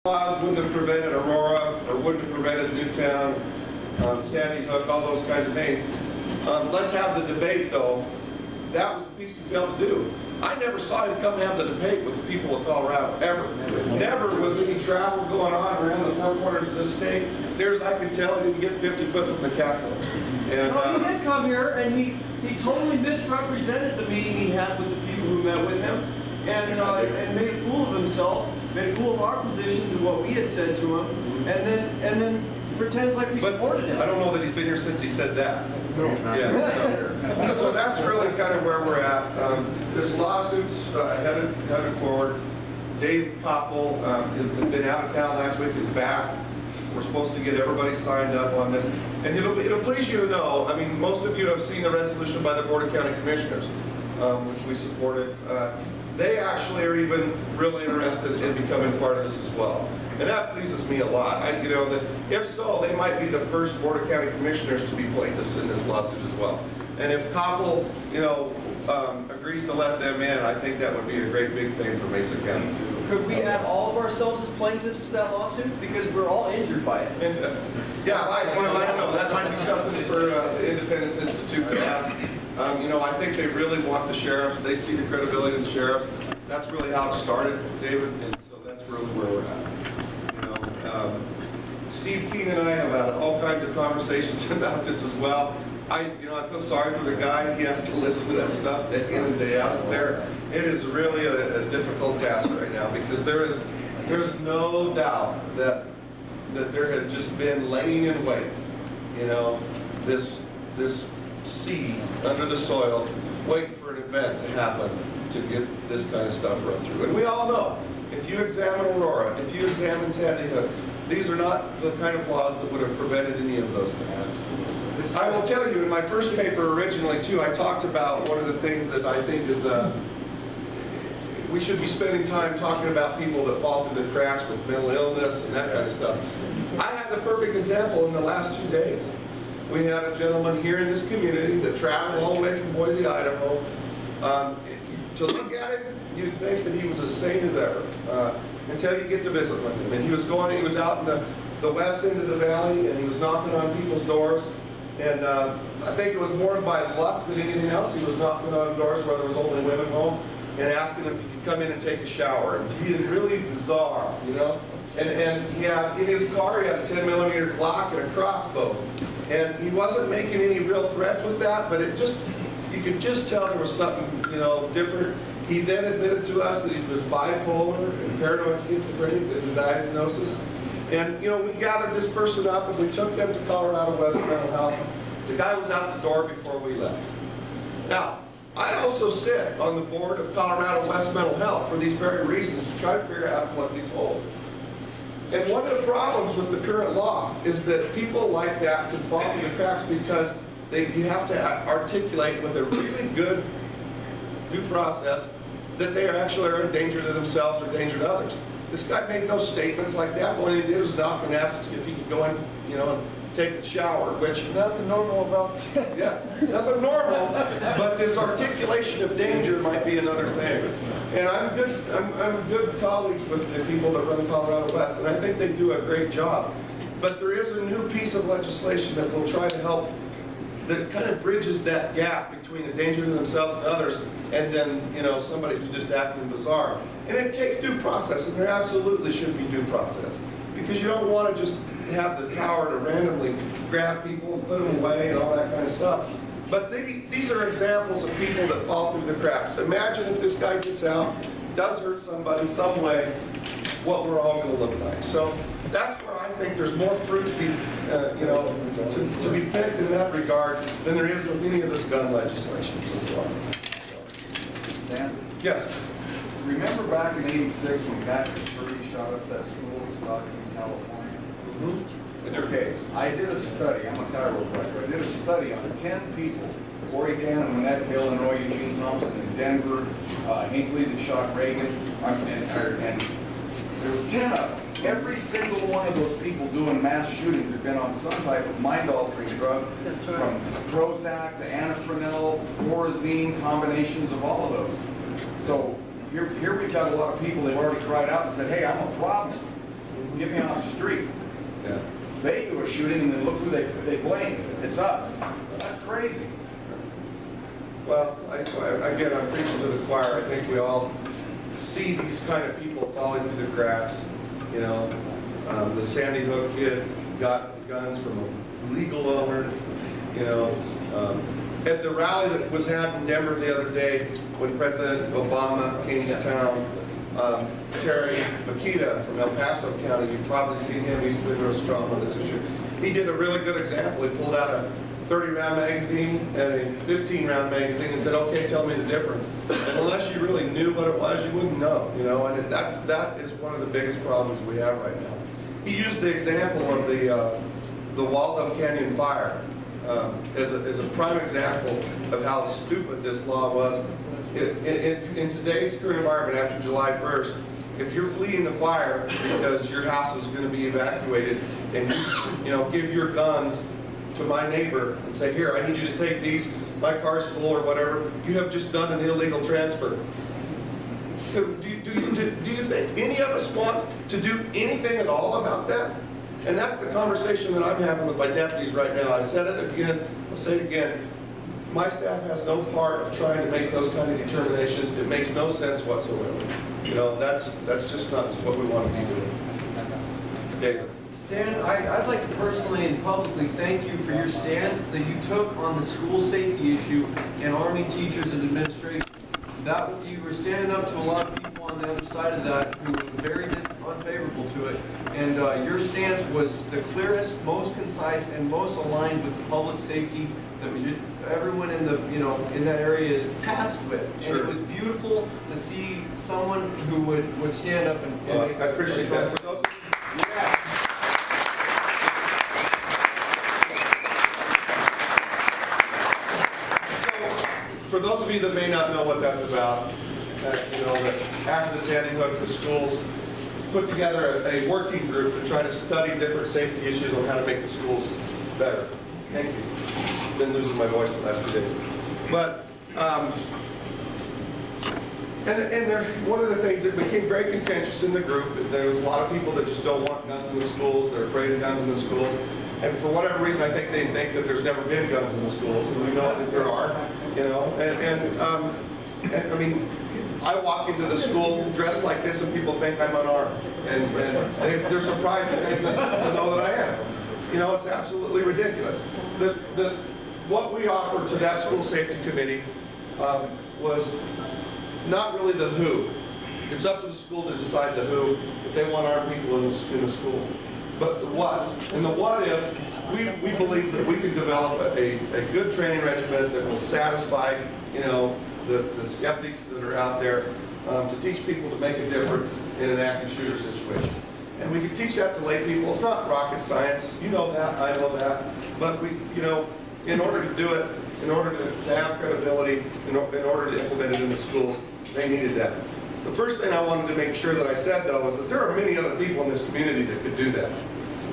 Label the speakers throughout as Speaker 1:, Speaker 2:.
Speaker 1: laws wouldn't have prevented Aurora, or wouldn't have prevented Newtown, Sandy Hook, all those kinds of things. Let's have the debate, though. That was the piece he failed to do. I never saw him come have the debate with the people of Colorado, ever. Never was any travel going on around the four corners of this state. There's, I can tell, he didn't get 50 foot from the Capitol. And,
Speaker 2: well, he did come here, and he totally misrepresented the meeting he had with the people who met with him, and made a fool of himself, made a fool of our positions and what we had said to him, and then pretends like we supported him.
Speaker 1: I don't know that he's been here since he said that.
Speaker 2: No.
Speaker 1: Yeah, so that's really kind of where we're at. This lawsuit's headed forward. Dave Koppel has been out of town last week, is back. We're supposed to get everybody signed up on this. And it'll please you to know, I mean, most of you have seen the resolution by the Board of County Commissioners, which we supported. They actually are even really interested in becoming part of this as well. And that pleases me a lot. You know, that if so, they might be the first Board of County Commissioners to be plaintiffs in this lawsuit as well. And if Koppel, you know, agrees to let them in, I think that would be a great big thing for Mesa County.
Speaker 2: Could we add all of ourselves as plaintiffs to that lawsuit? Because we're all injured by it.
Speaker 1: Yeah, I don't know. That might be something for the Independence Institute to ask. You know, I think they really want the sheriffs. They see the credibility of the sheriffs. That's really how it started, David, and so that's really where we're at. You know, Steve Keene and I have had all kinds of conversations about this as well. I feel sorry for the guy. He has to listen to that stuff day in and day out there. It is really a difficult task right now because there's no doubt that there has just been laying in wait. You know, this seed under the soil, waiting for an event to happen to get this kind of stuff run through. And we all know, if you examine Aurora, if you examine Sandy Hook, these are not the kind of laws that would have prevented any of those things. I will tell you, in my first paper originally, too, I talked about one of the things that I think is, we should be spending time talking about people that fall through the cracks with mental illness and that kind of stuff. I had the perfect example in the last 2 days. We had a gentleman here in this community that traveled all the way from Boise, Idaho. To look at him, you'd think that he was as sane as ever, until you get to visit with him. And he was out in the west end of the valley, and he was knocking on people's doors. And I think it was more by luck than anything else. He was knocking on doors where there was only women home and asking if he could come in and take a shower. And he is really bizarre, you know. And he had, in his car, he had a 10mm Glock and a crossbow. And he wasn't making any real threats with that, but you could just tell there was something, you know, different. He then admitted to us that he was bipolar and paranoid schizophrenic as a diagnosis. And, you know, we gathered this person up and we took them to Colorado West Mental Health. The guy was out the door before we left. Now, I also sit on the board of Colorado West Mental Health for these very reasons, to try to figure out how to plug these holes. And one of the problems with the current law is that people like that can fall through the cracks because you have to articulate with a really good due process that they actually are a danger to themselves or a danger to others. This guy made no statements like that. All he did was knock and ask if he could go in, you know, and take a shower, which...
Speaker 2: Nothing normal about that.
Speaker 1: Yeah, nothing normal, but this articulation of danger might be another thing. And I'm good colleagues with the people that run Colorado West, and I think they do a great job. But there is a new piece of legislation that will try to help, that kind of bridges that gap between a danger to themselves and others, and then, you know, somebody who's just acting bizarre. And it takes due process, and there absolutely should be due process, because you don't want to just have the power to randomly grab people and put them away and all that kind of stuff. But these are examples of people that fall through the cracks. Imagine if this guy gets out, does hurt somebody some way, what we're all going to look like. So that's where I think there's more fruit to be, you know, to be picked in that regard than there is with any of this gun legislation so far.
Speaker 3: Dan?
Speaker 1: Yes.
Speaker 3: Remember back in '86 when Patrick Purdy shot up that school in Stockton, California? Okay, I did a study, I'm a chiropractor, I did a study on 10 people, Corey Dan and Manette, Illinois, Eugene Thompson in Denver, Hinkley that shot Reagan, and there was 10 of them. Every single one of those people doing mass shootings have been on some type of mind-altering drug, from Prozac to Anafranil, Thorazine, combinations of all of those. So here we've got a lot of people, they've already cried out and said, hey, I'm a problem. shooting, and then look who they blame. It's us. That's crazy.
Speaker 1: Well, again, I'm preaching to the choir. I think we all see these kind of people falling through the cracks. You know, the Sandy Hook kid got guns from a legal owner. You know, at the rally that was had in Denver the other day when President Obama came to town, Terry Makita from El Paso County, you've probably seen him. He's been real strong on this issue. He did a really good example. He pulled out a 30-round magazine and a 15-round magazine and said, okay, tell me the difference. And unless you really knew what it was, you wouldn't know, you know, and that is one of the biggest problems we have right now. He used the example of the Waldo Canyon fire as a prime example of how stupid this law was. In today's current environment after July 1st, if you're fleeing the fire because your house is going to be evacuated and you know, give your guns to my neighbor and say, here, I need you to take these, my car's full or whatever, you have just done an illegal transfer. Do you think any of us want to do anything at all about that? And that's the conversation that I'm having with my deputies right now. I said it again, I'll say it again. My staff has no part of trying to make those kind of determinations. It makes no sense whatsoever. You know, that's just not what we want to be doing. David.
Speaker 2: Stan, I'd like to personally and publicly thank you for your stance that you took on the school safety issue and arming teachers and administration. That you were standing up to a lot of people on the other side of that who were very unfavorable to it, and your stance was the clearest, most concise, and most aligned with the public safety that everyone in the in that area is tasked with.
Speaker 1: Sure.
Speaker 2: And it was beautiful to see someone who would stand up and make
Speaker 1: I appreciate that. For those of you that may not know what that's about, you know, that after the Sandy Hook, the schools put together a working group to try to study different safety issues on how to make the schools better. Thank you. Been losing my voice the last 2 days. But, one of the things that became very contentious in the group, there was a lot of people that just don't want guns in the schools, they're afraid of guns in the schools. And for whatever reason, I think they think that there's never been guns in the schools, and we know that there are, you know. And I mean, I walk into the school dressed like this, and people think I'm unarmed, and they're surprised to know that I am. You know, it's absolutely ridiculous. What we offered to that school safety committee was not really the who. It's up to the school to decide the who, if they want armed people in the school. But the what. And the what is, we believe that we can develop a good training regimen that will satisfy, you know, the skeptics that are out there to teach people to make a difference in an active shooter situation. And we can teach that to lay people. It's not rocket science. You know that, I know that. But we, you know, in order to do it, in order to have credibility, in order to implement it in the schools, they needed that. The first thing I wanted to make sure that I said, though, is that there are many other people in this community that could do that.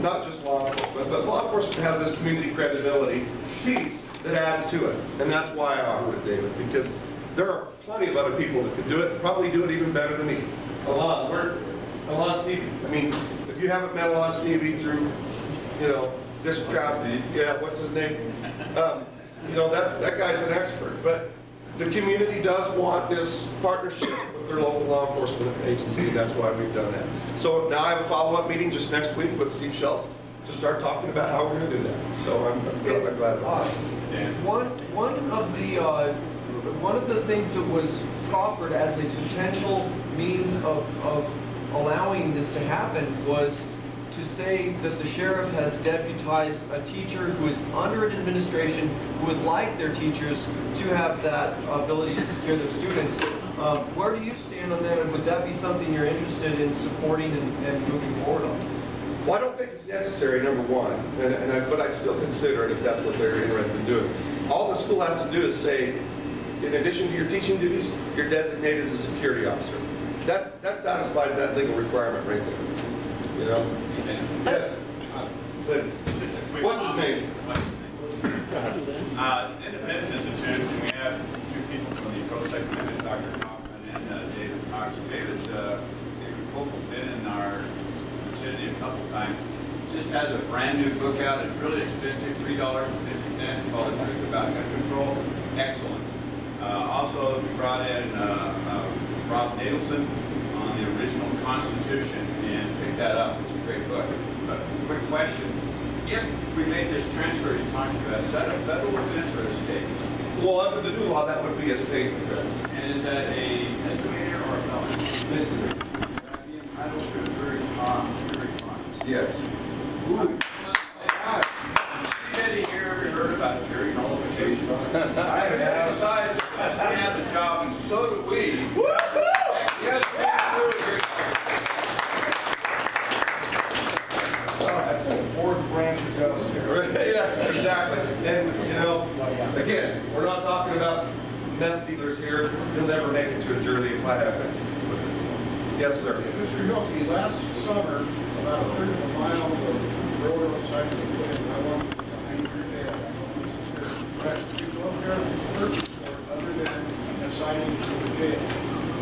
Speaker 1: Not just law enforcement, but law enforcement has this community credibility piece that adds to it. And that's why I offered it, David, because there are plenty of other people that could do it, probably do it even better than me. Alon Stevie. I mean, if you haven't met Alon Stevie through, you know, this crowd, yeah, what's his name? You know, that guy's an expert. But the community does want this partnership with their local law enforcement agency, and that's why we've done that. So now I have a follow-up meeting just next week with Steve Schultz to start talking about how we're going to do that. So I'm glad about it.
Speaker 2: One of the things that was proffered as a potential means of allowing this to happen was to say that the sheriff has deputized a teacher who is under an administration who would like their teachers to have that ability to secure their students. Where do you stand on that, and would that be something you're interested in supporting and moving forward on?
Speaker 1: Well, I don't think it's necessary, number one, but I'd still consider it if that's what they're interested in doing. All the school has to do is say, in addition to your teaching duties, you're designated as a security officer. That satisfies that legal requirement right there. You know? Yes. But what's his name?
Speaker 4: Independence Institute, and we have two people from the Pro-Sec Committee, Dr. Kaufman and David Cox. David Polk has been in our vicinity a couple times. just has a brand new book out. It's really expensive, $3.50, called The Truth About Gun Control. Excellent. Also, we brought in Rob Nadelson on the original Constitution and picked that up. It's a great book. But quick question. If we made this transfer he's talking about, is that a federal offense or a state?
Speaker 1: Well, under the new law, that would be a state offense.
Speaker 4: And is that a misdemeanor or a felony?
Speaker 1: Misdemeanor.
Speaker 4: Would I be entitled to a jury trial?
Speaker 1: Yes.
Speaker 4: Eddie here, ever heard about jury nullification?
Speaker 3: I have.
Speaker 4: Besides, he has a job, and so do we.
Speaker 3: Yes, that's the fourth branch that goes here.
Speaker 1: Yes, exactly. And, you know, again, we're not talking about meth dealers here. You'll never make it to a jury if I have it. Yes, sir.
Speaker 5: Mr. Hilkey, last summer, about a third of a mile of railroad siding was put in. I want to behind your dad. You go up there and purchase for it other than a siding for the jail.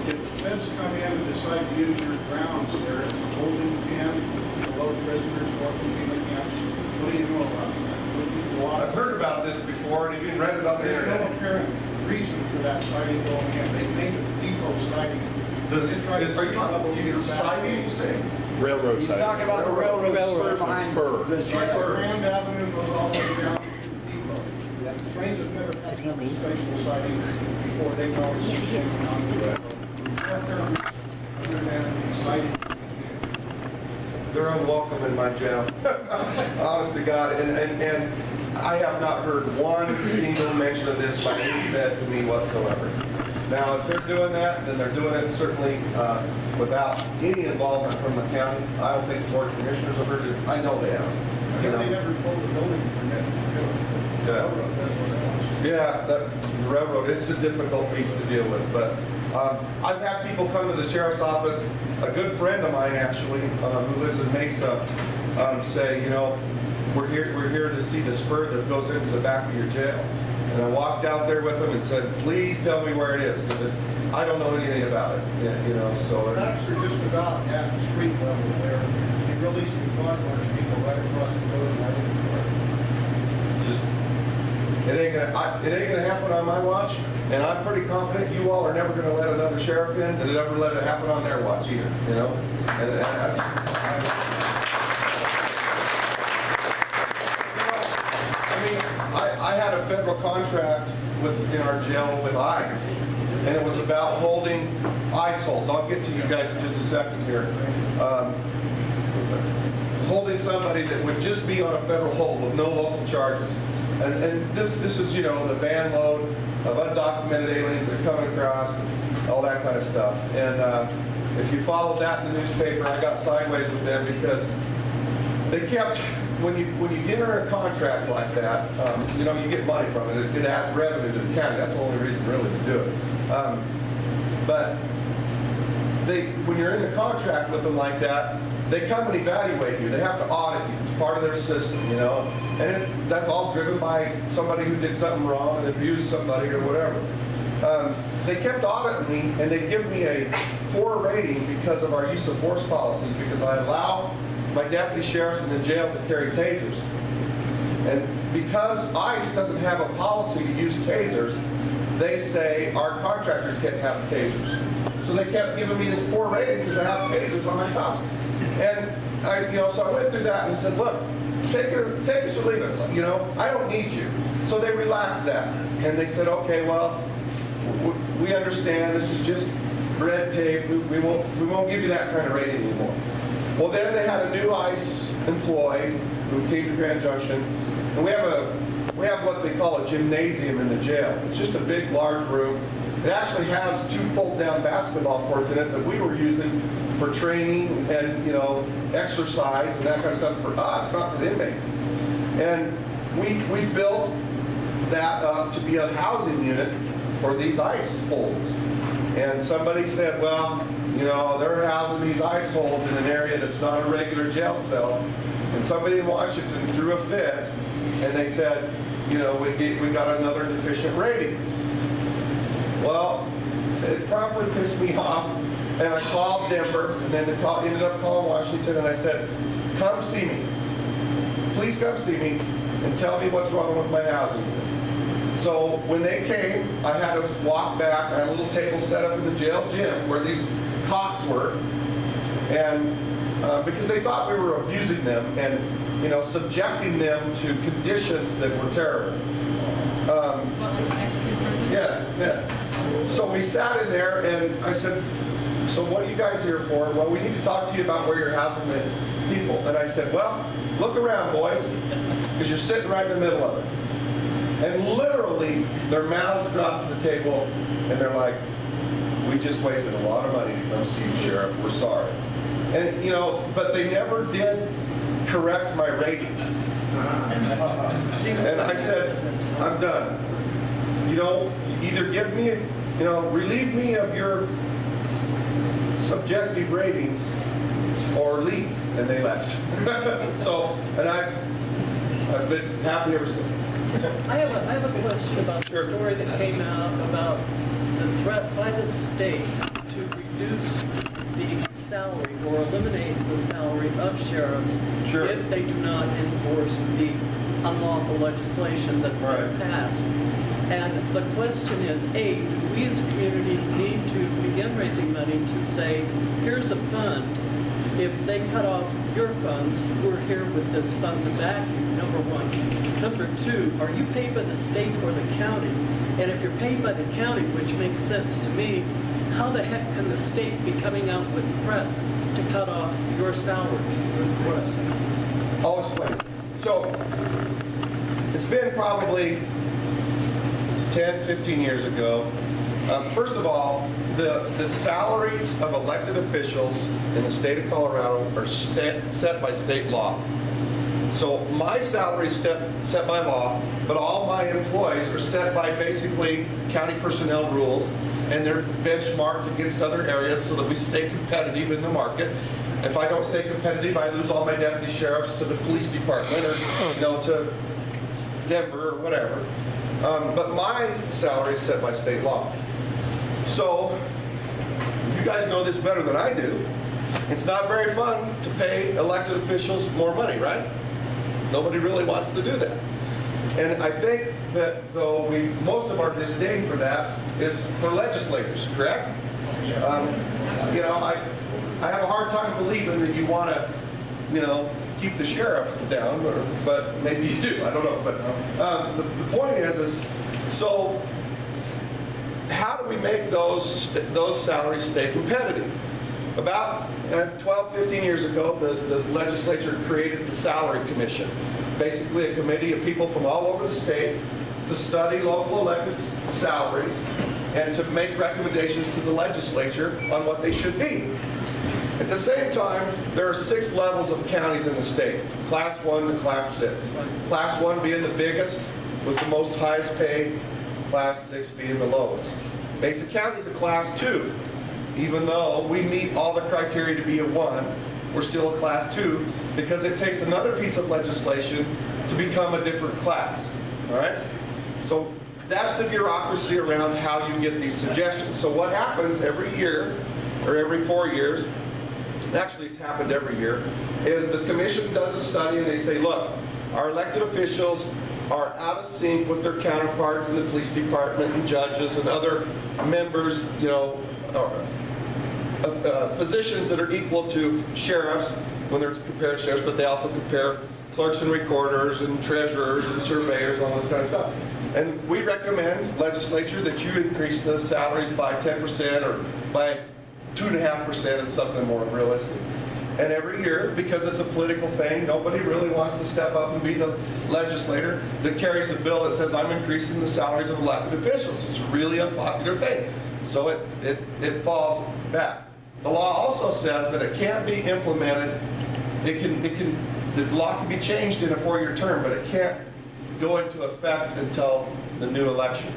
Speaker 5: If the feds come in and decide to use your grounds there as a holding camp, to load prisoners, working FEMA camps, what do you know about that? Would you go out?
Speaker 1: I've heard about this before, and you've even read it on the
Speaker 5: There's no
Speaker 1: internet.
Speaker 5: apparent reason for that siding going in. They make a depot siding.
Speaker 1: Are you talking siding, you say?
Speaker 6: Railroad
Speaker 2: He's
Speaker 6: side.
Speaker 2: talking about the railroad spur behind
Speaker 6: Spur.
Speaker 2: the
Speaker 5: It's like Grand Avenue goes all the way down to the depot. Trains have never had special siding before they know it's changing on the railroad. Other than siding.
Speaker 1: They're unwelcome in my jail. Honest to God, and I have not heard one single mention of this by any Fed to me whatsoever. Now, if they're doing that, then they're doing it certainly without any involvement from the county. I don't think the board of commissioners have heard it. I know they have. You
Speaker 5: They
Speaker 1: know?
Speaker 5: never pulled the building permit to do it.
Speaker 1: Yeah.
Speaker 5: Railroad, that's what it was.
Speaker 1: Yeah, the railroad, it's a difficult piece to deal with, but I've had people come to the sheriff's office, a good friend of mine actually, who lives in Mesa, say, you know, we're here to see the spur that goes into the back of your jail. And I walked out there with him and said, please tell me where it is, because I don't know anything about it, you know, so.
Speaker 5: Tracks are just about at the street level there. They release the flood waters people right across the road, right in the road.
Speaker 1: Just, it ain't gonna happen on my watch, and I'm pretty confident you all are never gonna let another sheriff in that ever let it happen on their watch either, you know? I had a federal contract in our jail with ICE, and it was about holding ICE holds. I'll get to you guys in just a second here. Holding somebody that would just be on a federal hold with no local charges. And this is, you know, the van load of undocumented aliens that are coming across, all that kind of stuff. And if you followed that in the newspaper, I got sideways with them because they kept, when you enter a contract like that, you know, you get money from it. It adds revenue to the county. That's the only reason really to do it. But when you're in the contract with them like that, they come and evaluate you. They have to audit you. It's part of their system, you know. And that's all driven by somebody who did something wrong and abused somebody or whatever. They kept auditing me, and they give me a poor rating because of our use of force policies, because I allow my deputy sheriffs in the jail to carry tasers. And because ICE doesn't have a policy to use tasers, they say our contractors can't have tasers. So they kept giving me this poor rating because I have tasers on my cops. And so I went through that and said, look, take us or leave us. You know, I don't need you. So they relaxed that, and they said, okay, well, we understand this is just red tape. We won't give you that kind of rating anymore. Well, then they had a new ICE employee who came to Grand Junction, and we have what they call a gymnasium in the jail. It's just a big, large room. It actually has 2 fold-down basketball courts in it that we were using for training and, you know, exercise and that kind of stuff for us, not for the inmates. And we built that up to be a housing unit for these ICE holds. And somebody said, well, you know, they're housing these ICE holds in an area that's not a regular jail cell. And somebody in Washington threw a fit, and they said, you know, we got another deficient rating. Well, it probably pissed me off, and I called Denver, and then ended up calling Washington, and I said, come see me. please come see me and tell me what's wrong with my housing. So when they came, I had us walk back. I had a little table set up in the jail gym where these cots were, and because they thought we were abusing them and, you know, subjecting them to conditions that were terrible. Yeah. So we sat in there, and I said, so what are you guys here for? Well, we need to talk to you about where you're housing the people. And I said, well, look around, boys, because you're sitting right in the middle of it. And literally, their mouths dropped to the table, and they're like, we just wasted a lot of money to come see you, Sheriff. We're sorry. And, you know, but they never did correct my rating. And I said, I'm done. You know, either give me, you know, relieve me of your subjective ratings or leave. And they left. So, and I've been happy ever since.
Speaker 6: I have a question about the story that came out about the threat by the state to reduce the salary or eliminate the salary of sheriffs
Speaker 1: Sure.
Speaker 6: if they do not enforce the unlawful legislation that's been passed. And the question is, A, do we as a community need to begin raising money to say, here's a fund. If they cut off your funds, we're here with this fund to back you, number one. Number two, are you paid by the state or the county? And if you're paid by the county, which makes sense to me, how the heck can the state be coming out with threats to cut off your salary?
Speaker 1: I'll explain. So, it's been probably 10, 15 years ago. First of all, the salaries of elected officials in the state of Colorado are set by state law. So my salary is set by law, but all my employees are set by basically county personnel rules, and they're benchmarked against other areas so that we stay competitive in the market. If I don't stay competitive, I lose all my deputy sheriffs to the police department or, you know, to Denver or whatever. But my salary is set by state law. So, you guys know this better than I do. It's not very fun to pay elected officials more money, right? Nobody really wants to do that. And I think that though most of our disdain for that is for legislators, correct? You know, I have a hard time believing that you want to, you know, keep the sheriff down, but maybe you do, I don't know. But the point is so how do we make those salaries stay competitive? About 12, 15 years ago, the legislature created the Salary Commission, basically a committee of people from all over the state to study local elected salaries and to make recommendations to the legislature on what they should be. At the same time, there are 6 levels of counties in the state, from Class 1 to Class 6. Class 1 being the biggest with the most highest paid, Class 6 being the lowest. Mesa County is a Class 2. Even though we meet all the criteria to be a 1, we're still a Class 2 because it takes another piece of legislation to become a different class. All right? So that's the bureaucracy around how you get these suggestions. So what happens every year, or every 4 years, actually it's happened every year, is the commission does a study and they say, look, our elected officials are out of sync with their counterparts in the police department and judges and other members, you know, positions that are equal to sheriffs when they're compared to sheriffs, but they also compare clerks and recorders and treasurers and surveyors, all this kind of stuff. And we recommend, legislature, that you increase the salaries by 10% or by 2.5% is something more realistic. And every year, because it's a political thing, nobody really wants to step up and be the legislator that carries a bill that says, I'm increasing the salaries of elected officials. It's a really unpopular thing. So it falls back. The law also says that it can't be implemented. The law can be changed in a 4-year term, but it can't go into effect until the new election.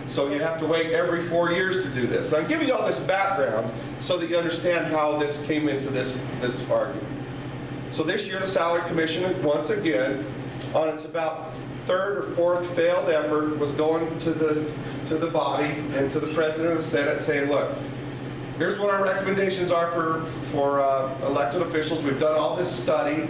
Speaker 1: So you have to wait every 4 years to do this. I'm giving you all this background so that you understand how this came into this argument. So this year the Salary Commission, once again, on its about 3rd or 4th failed effort, was going to the body and to the President of the Senate saying, look, here's what our recommendations are for elected officials. We've done all this study,